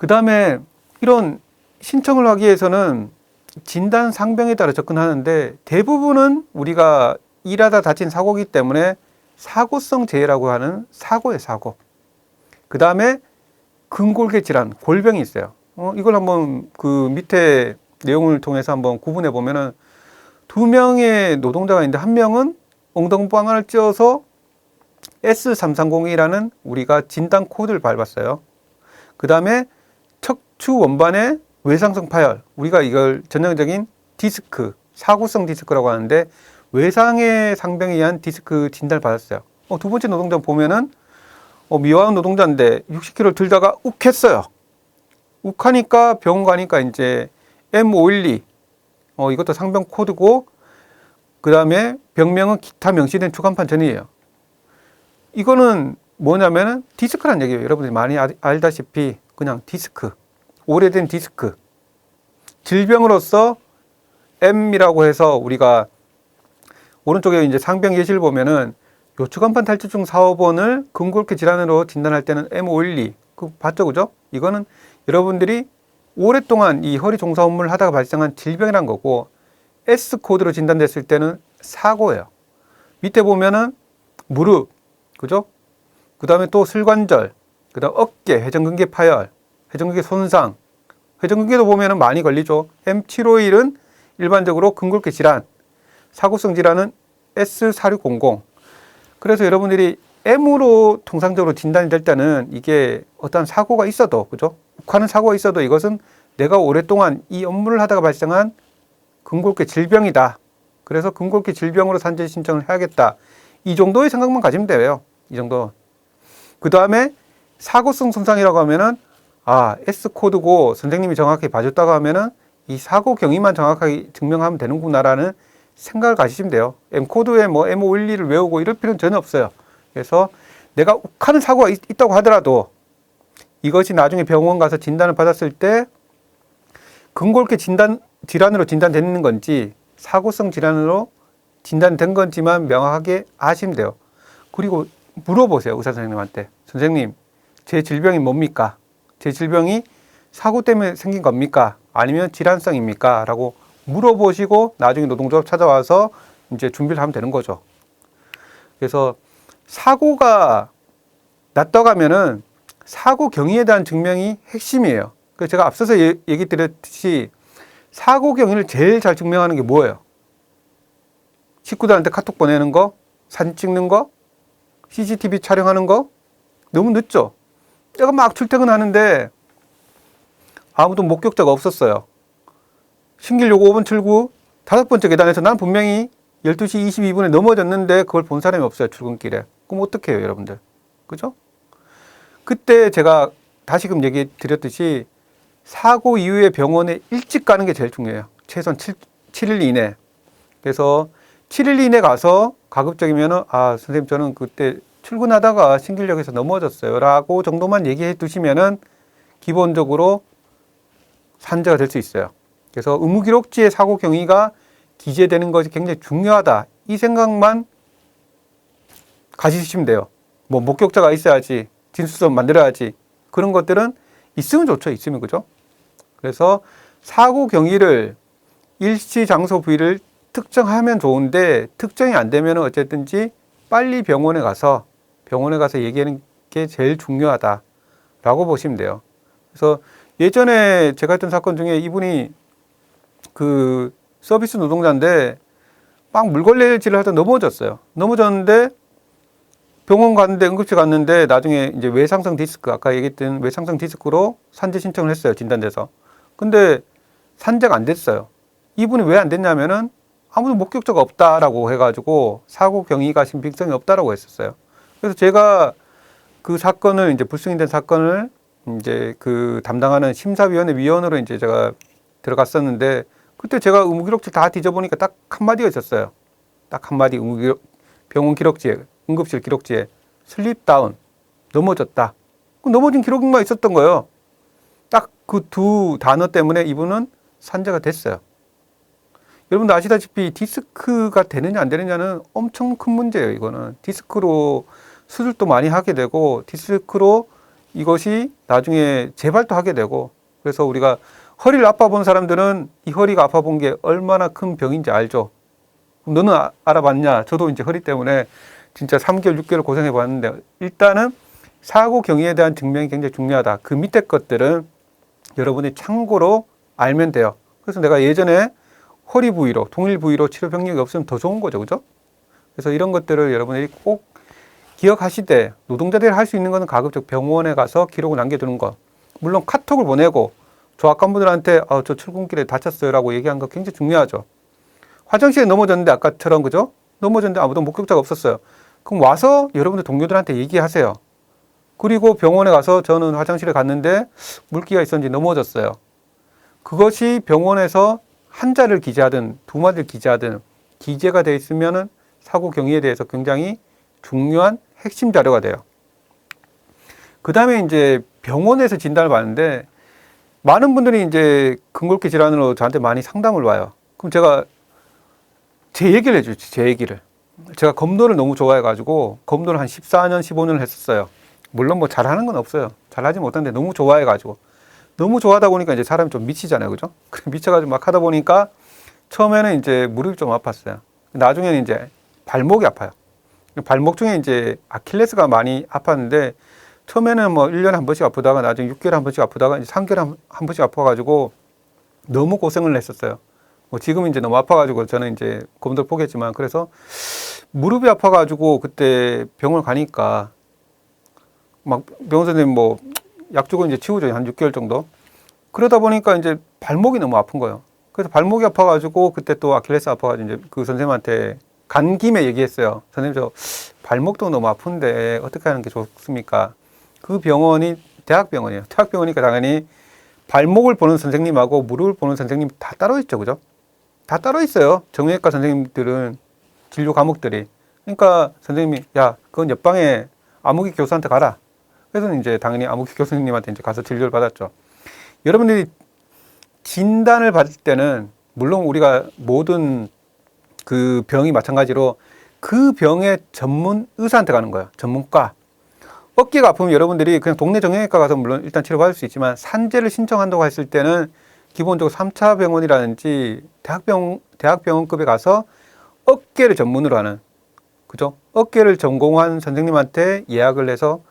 그 다음에 이런 신청을 하기 위해서는 진단 상병에 따라 접근하는데 대부분은 우리가 일하다 다친 사고이기 때문에 사고성 재해라고 하는 사고예요, 사고. 그 다음에 근골계 질환, 골병이 있어요. 이걸 한번 그 밑에 내용을 통해서 한번 구분해 보면은 두 명의 노동자가 있는데 한 명은 엉덩방아를 찧어서 S330이라는 우리가 진단 코드를 밟았어요. 그 다음에 척추 원반의 외상성 파열, 우리가 이걸 전형적인 디스크, 사고성 디스크라고 하는데 외상의 상병에 의한 디스크 진단을 받았어요. 두 번째 노동자 보면은 미화원 노동자인데 60kg 들다가 욱 했어요. 욱 하니까 병원 가니까 이제 M512, 이것도 상병 코드고, 그 다음에 병명은 기타 명시된 추간판 전이에요. 이거는 뭐냐면은 디스크란 얘기예요. 여러분들이 많이 알다시피 그냥 디스크, 오래된 디스크. 질병으로서 M이라고 해서 우리가 오른쪽에 이제 상병 예시를 보면은 요 추간판 탈출증 4, 5번을 근골계 질환으로 진단할 때는 M512. 봤죠, 그죠? 이거는 여러분들이 오랫동안 이 허리 종사 업무를 하다가 발생한 질병이란 거고, S 코드로 진단됐을 때는 사고예요. 밑에 보면은 무릎, 그죠? 그 다음에 또 슬관절, 그 다음 어깨, 회전근개 파열, 회전근개 손상, 회전근개도 보면은 많이 걸리죠. M751은 일반적으로 근골계 질환, 사고성 질환은 S4600. 그래서 여러분들이 M으로 통상적으로 진단이 될 때는 이게 어떤 사고가 있어도, 그죠? 욱하는 사고가 있어도 이것은 내가 오랫동안 이 업무를 하다가 발생한 근골계 질병이다. 그래서 근골계 질병으로 산재 신청을 해야겠다. 이 정도의 생각만 가지면 돼요. 이 정도. 그 다음에 사고성 손상이라고 하면은 S 코드고 선생님이 정확히 봐줬다고 하면은 이 사고 경위만 정확하게 증명하면 되는구나라는 생각을 가지시면 돼요. M 코드에 뭐 M512를 외우고 이럴 필요는 전혀 없어요. 그래서 내가 욱하는 사고가 있다고 하더라도 이것이 나중에 병원 가서 진단을 받았을 때 근골계 질환으로 진단되는 건지 사고성 질환으로 진단된 건지만 명확하게 아시면 돼요. 그리고 물어보세요, 의사 선생님한테. 선생님, 제 질병이 뭡니까? 제 질병이 사고 때문에 생긴 겁니까? 아니면 질환성입니까? 라고 물어보시고 나중에 노동조합 찾아와서 이제 준비를 하면 되는 거죠. 그래서 사고가 났다고 하면은 사고 경위에 대한 증명이 핵심이에요. 그래서 제가 앞서서 얘기 드렸듯이 사고 경위를 제일 잘 증명하는 게 뭐예요? 식구들한테 카톡 보내는 거, 사진 찍는 거, CCTV 촬영하는 거. 너무 늦죠? 내가 막 출퇴근하는데 아무도 목격자가 없었어요. 신길역 5번 출구 5번째 계단에서 난 분명히 12시 22분에 넘어졌는데 그걸 본 사람이 없어요, 출근길에. 그럼 어떻게 해요, 여러분들? 그죠? 그때 제가 다시금 얘기 드렸듯이 사고 이후에 병원에 일찍 가는 게 제일 중요해요. 최소한 7일 이내. 그래서 7일 이내 가서 가급적이면은 선생님 저는 그때 출근하다가 신길역에서 넘어졌어요 라고 정도만 얘기해 두시면은 기본적으로 산재가 될 수 있어요. 그래서 의무기록지에 사고 경위가 기재되는 것이 굉장히 중요하다. 이 생각만 가지시면 돼요. 뭐 목격자가 있어야지, 진술서 만들어야지. 그런 것들은 있으면 좋죠. 있으면, 그죠? 그래서 사고 경위를 일시, 장소, 부위를 특정하면 좋은데 특정이 안 되면 어쨌든지 빨리 병원에 가서 얘기하는 게 제일 중요하다라고 보시면 돼요. 그래서 예전에 제가 했던 사건 중에 이분이 그 서비스 노동자인데 막 물걸레질을 하다 넘어졌어요. 넘어졌는데 병원 갔는데 응급실 갔는데 나중에 이제 외상성 디스크, 아까 얘기했던 외상성 디스크로 산재 신청을 했어요. 진단돼서. 근데 산재가 안 됐어요. 이분이 왜 안 됐냐면은 아무도 목격자가 없다라고 해가지고 사고 경위가 신빙성이 없다라고 했었어요. 그래서 제가 그 사건을 이제 불승인된 사건을 이제 그 담당하는 심사위원회 위원으로 이제 제가 들어갔었는데 그때 제가 의무기록지 다 뒤져보니까 딱 한마디가 있었어요. 딱 한마디 병원 기록지에, 응급실 기록지에 슬립 다운, 넘어졌다. 그 넘어진 기록만 있었던 거예요. 딱 그 두 단어 때문에 이분은 산재가 됐어요. 여러분도 아시다시피 디스크가 되느냐 안 되느냐는 엄청 큰 문제예요. 이거는 디스크로 수술도 많이 하게 되고 디스크로 이것이 나중에 재발도 하게 되고, 그래서 우리가 허리를 아파 본 사람들은 이 허리가 아파 본 게 얼마나 큰 병인지 알죠. 너는 알아봤냐? 저도 이제 허리 때문에 진짜 3개월, 6개월 고생해 봤는데, 일단은 사고 경위에 대한 증명이 굉장히 중요하다. 그 밑에 것들은 여러분이 참고로 알면 돼요. 그래서 내가 예전에 허리 부위로, 동일 부위로 치료 병력이 없으면 더 좋은 거죠. 그죠? 그래서 이런 것들을 여러분들이 꼭 기억하시되, 노동자들이 할 수 있는 것은 가급적 병원에 가서 기록을 남겨두는 것. 물론 카톡을 보내고 조합관분들한테 저 출근길에 다쳤어요 라고 얘기한 거 굉장히 중요하죠. 화장실에 넘어졌는데 아까처럼, 그죠? 넘어졌는데 아무도 목격자가 없었어요. 그럼 와서 여러분들 동료들한테 얘기하세요. 그리고 병원에 가서 저는 화장실에 갔는데 물기가 있었는지 넘어졌어요. 그것이 병원에서 한 자를 기재하든 두 마디를 기재하든 기재가 돼 있으면은 사고 경위에 대해서 굉장히 중요한 핵심 자료가 돼요. 그 다음에 이제 병원에서 진단을 받는데, 많은 분들이 이제 근골기 질환으로 저한테 많이 상담을 와요. 그럼 제가 제 얘기를 해주지, 제 얘기를. 제가 검도를 너무 좋아해가지고 검도를 한 14년, 15년을 했었어요. 물론 뭐 잘하는 건 없어요. 잘하지 못하는데 너무 좋아해가지고. 너무 좋아하다 보니까 이제 사람이 좀 미치잖아요. 그죠? 미쳐가지고 막 하다 보니까 처음에는 이제 무릎이 좀 아팠어요. 나중에는 이제 발목이 아파요. 발목 중에 이제 아킬레스가 많이 아팠는데, 처음에는 뭐 1년에 한 번씩 아프다가 나중에 6개월에 한 번씩 아프다가 이제 3개월에 한 번씩 아파가지고 너무 고생을 했었어요. 뭐 지금은 이제 너무 아파가지고 저는 이제 검도를 포기했지만, 그래서 무릎이 아파가지고 그때 병원을 가니까 막 병원 선생님 뭐 약 주고 이제 치우죠. 한 6개월 정도. 그러다 보니까 이제 발목이 너무 아픈 거예요. 그래서 발목이 아파가지고 그때 또 아킬레스 아파가지고 이제 그 선생님한테 간 김에 얘기했어요. 선생님 저 발목도 너무 아픈데 어떻게 하는 게 좋습니까? 그 병원이 대학병원이에요. 대학병원이니까 당연히 발목을 보는 선생님하고 무릎을 보는 선생님 다 따로 있죠. 그죠? 다 따로 있어요. 정형외과 선생님들은 진료 과목들이. 그러니까 선생님이 야, 그건 옆방에 아무개 교수한테 가라. 그래서 이제 당연히 아무개 교수님한테 이제 가서 진료를 받았죠. 여러분들이 진단을 받을 때는 물론 우리가 모든 그 병이 마찬가지로 그 병의 전문 의사한테 가는 거예요. 전문과. 어깨가 아프면 여러분들이 그냥 동네 정형외과 가서 물론 일단 치료받을 수 있지만, 산재를 신청한다고 했을 때는 기본적으로 3차 병원이라든지 대학병원급에 가서 어깨를 전문으로 하는, 그죠? 어깨를 전공한 선생님한테 예약을 해서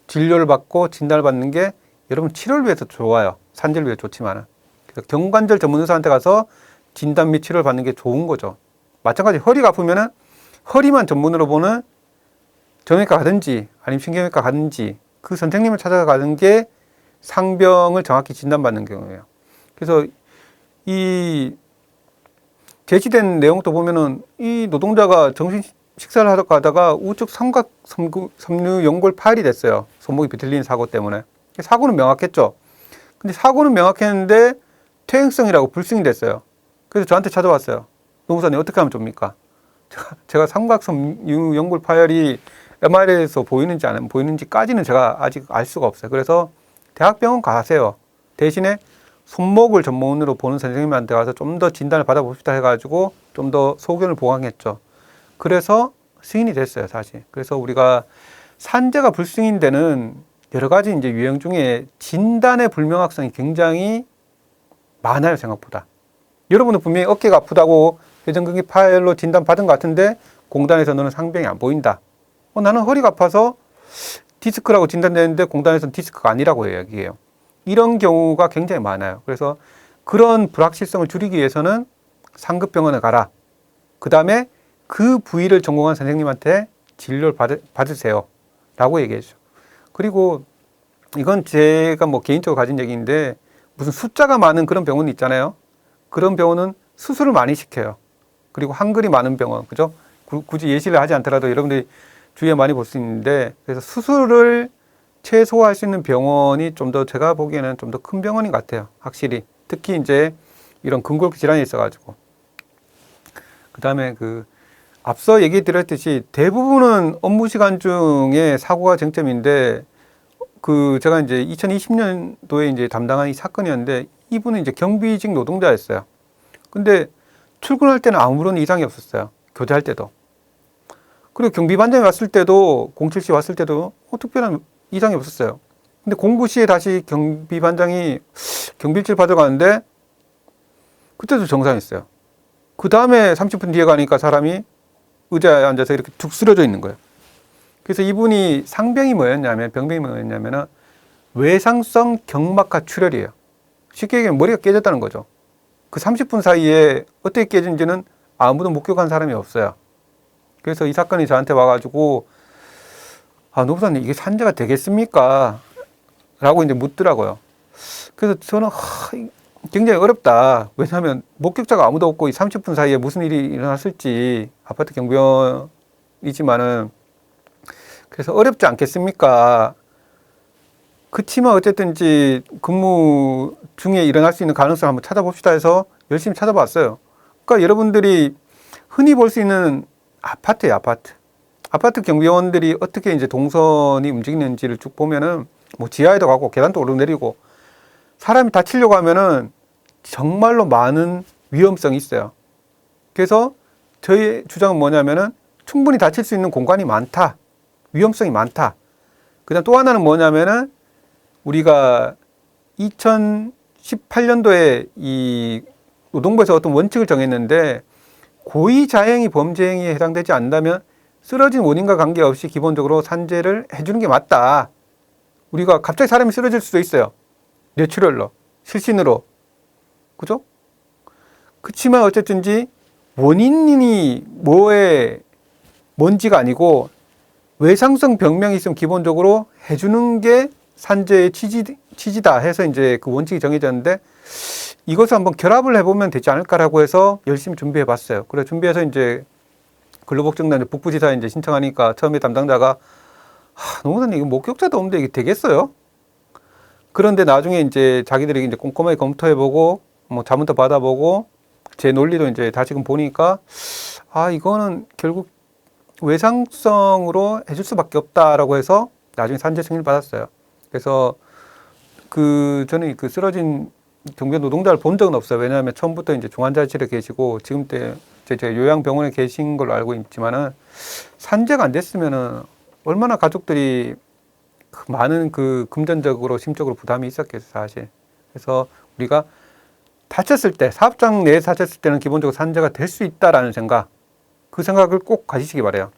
진료를 받고 진단을 받는 게 여러분 치료를 위해서 좋아요. 산재를 위해서 좋지만은. 그래서 경관절 전문 의사한테 가서 진단 및 치료를 받는 게 좋은 거죠. 마찬가지 허리가 아프면은 허리만 전문으로 보는 정형외과 가든지 아니면 신경외과 가든지 그 선생님을 찾아가는 게 상병을 정확히 진단받는 경우예요. 그래서 이 제시된 내용도 보면은 이 노동자가 정신 식사를 하러 가다가 우측 삼각 섬유 연골 파열이 됐어요. 손목이 비틀리는 사고 때문에. 사고는 명확했죠. 근데 사고는 명확했는데 퇴행성이라고 불승이 됐어요. 그래서 저한테 찾아왔어요. 노무사님 어떻게 하면 좋습니까? 제가 삼각섬유 연골 파열이 MRI에서 보이는지 안 보이는지까지는 제가 아직 알 수가 없어요. 그래서 대학병원 가세요. 대신에 손목을 전문으로 보는 선생님한테 가서 좀 더 진단을 받아봅시다 해가지고 좀 더 소견을 보강했죠. 그래서 승인이 됐어요, 사실. 그래서 우리가 산재가 불승인 데는 여러 가지 이제 유형 중에 진단의 불명확성이 굉장히 많아요, 생각보다. 여러분은 분명히 어깨가 아프다고 회전근개 파열로 진단받은 것 같은데 공단에서 너는 상병이 안 보인다. 나는 허리가 아파서 디스크라고 진단되는데 공단에서는 디스크가 아니라고 얘기해요. 이런 경우가 굉장히 많아요. 그래서 그런 불확실성을 줄이기 위해서는 상급 병원에 가라. 그 다음에 그 부위를 전공한 선생님한테 진료를 받으세요. 라고 얘기해줘. 그리고 이건 제가 뭐 개인적으로 가진 얘기인데, 무슨 숫자가 많은 그런 병원이 있잖아요. 그런 병원은 수술을 많이 시켜요. 그리고 한글이 많은 병원, 그죠? 굳이 예시를 하지 않더라도 여러분들이 주위에 많이 볼 수 있는데, 그래서 수술을 최소화할 수 있는 병원이 좀 더 제가 보기에는 좀 더 큰 병원인 것 같아요. 확실히. 특히 이제 이런 근골격 질환이 있어가지고. 그 다음에 앞서 얘기 드렸듯이 대부분은 업무 시간 중에 사고가 쟁점인데, 제가 이제 2020년도에 이제 담당한 이 사건이었는데, 이분은 이제 경비직 노동자였어요. 근데 출근할 때는 아무런 이상이 없었어요. 교대할 때도. 그리고 경비반장이 왔을 때도, 07시 왔을 때도 특별한 이상이 없었어요. 근데 공부 시에 다시 경비반장이 경비실 받으러 가는데 그때도 정상이었어요. 그 다음에 30분 뒤에 가니까 사람이 의자에 앉아서 이렇게 툭 쓰러져 있는 거예요. 그래서 이분이 상병이 뭐였냐면, 병명이 뭐였냐면은 외상성 경막하 출혈이에요. 쉽게 얘기하면 머리가 깨졌다는 거죠. 그 30분 사이에 어떻게 깨진지는 아무도 목격한 사람이 없어요. 그래서 이 사건이 저한테 와가지고, 노부사님, 이게 산재가 되겠습니까? 라고 이제 묻더라고요. 그래서 저는, 굉장히 어렵다. 왜냐하면 목격자가 아무도 없고 이 30분 사이에 무슨 일이 일어났을지 아파트 경비원이지만은 그래서 어렵지 않겠습니까? 그치만 어쨌든지 근무 중에 일어날 수 있는 가능성을 한번 찾아봅시다 해서 열심히 찾아봤어요. 그러니까 여러분들이 흔히 볼 수 있는 아파트예요, 아파트. 아파트 경비원들이 어떻게 이제 동선이 움직이는지를 쭉 보면은 뭐 지하에도 가고 계단도 오르내리고 사람이 다치려고 하면은 정말로 많은 위험성이 있어요. 그래서 저희 주장은 뭐냐면은 충분히 다칠 수 있는 공간이 많다. 위험성이 많다. 그다음 또 하나는 뭐냐면은 우리가 2018년도에 이 노동부에서 어떤 원칙을 정했는데 고의자행이 범죄 행위에 해당되지 않는다면 쓰러진 원인과 관계없이 기본적으로 산재를 해주는 게 맞다. 우리가 갑자기 사람이 쓰러질 수도 있어요. 뇌출혈로, 실신으로. 그죠? 그치만 어쨌든지 원인이 뭔지가 아니고 외상성 병명이 있으면 기본적으로 해주는 게 산재의 취지다 해서 이제 그 원칙이 정해졌는데 이것을 한번 결합을 해보면 되지 않을까라고 해서 열심히 준비해 봤어요. 그래 준비해서 이제 근로복지공단 북부지사에 이제 신청하니까 처음에 담당자가 노무사님 이거 목격자도 없는데 이게 되겠어요? 그런데 나중에 이제 자기들이 이제 꼼꼼하게 검토해보고 뭐 자문도 받아보고 제 논리도 이제 다시금 보니까 이거는 결국 외상성으로 해줄 수밖에 없다라고 해서 나중에 산재 승인을 받았어요. 그래서 저는 그 쓰러진 경비원 노동자를 본 적은 없어요. 왜냐하면 처음부터 이제 중환자실에 계시고 지금 때 제가 요양병원에 계신 걸로 알고 있지만은 산재가 안 됐으면은 얼마나 가족들이 많은 그 금전적으로 심적으로 부담이 있었겠어요, 사실. 그래서 우리가 다쳤을 때 사업장 내에 다쳤을 때는 기본적으로 산재가 될 수 있다라는 생각, 그 생각을 꼭 가지시기 바래요.